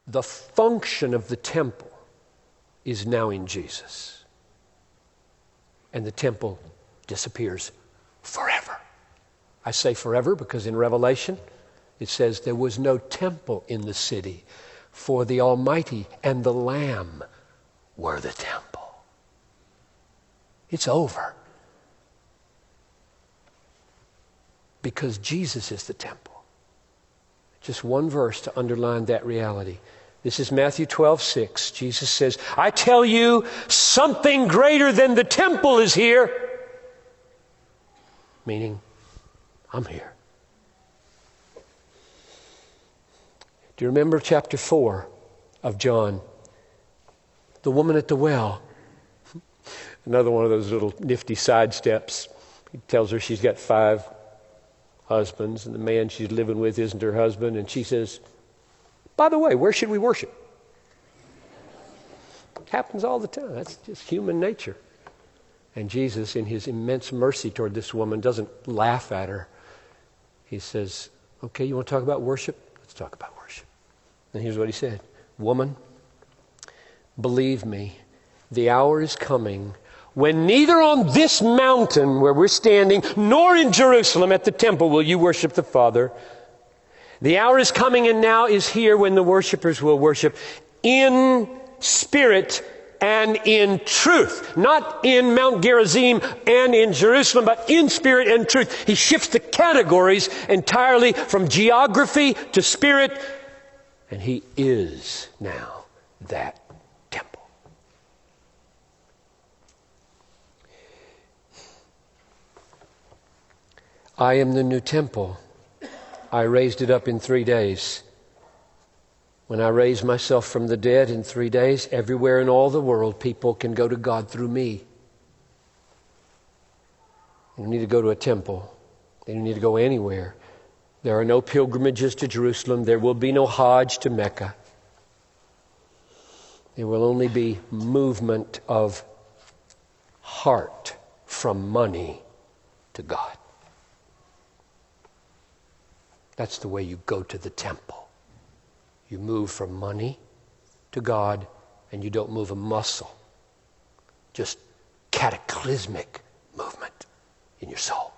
The function of the temple is now in Jesus. And the temple disappears forever. I say forever because in Revelation it says there was no temple in the city, for the Almighty and the Lamb were the temple. It's over. Because Jesus is the temple. Just one verse to underline that reality. This is Matthew 12:6. Jesus says, I tell you, something greater than the temple is here. Meaning, I'm here. Do you remember chapter 4 of John? The woman at the well. Another one of those little nifty sidesteps. He tells her she's got 5 husbands, and the man she's living with isn't her husband. And she says, by the way, where should we worship? It happens all the time. That's just human nature. And Jesus, in his immense mercy toward this woman, doesn't laugh at her. He says, okay, you want to talk about worship? Let's talk about worship. And here's what he said. Woman, believe me, the hour is coming when neither on this mountain where we're standing, nor in Jerusalem at the temple will you worship the Father. The hour is coming and now is here when the worshipers will worship in spirit and in truth. Not in Mount Gerizim and in Jerusalem, but in spirit and truth. He shifts the categories entirely from geography to spirit, and he is now that temple. I am the new temple. I raised it up in 3 days. When I raise myself from the dead in 3 days, everywhere in all the world, people can go to God through me. They don't need to go to a temple. They don't need to go anywhere. There are no pilgrimages to Jerusalem. There will be no Hajj to Mecca. There will only be movement of heart from money to God. That's the way you go to the temple. You move from money to God, and you don't move a muscle. Just cataclysmic movement in your soul.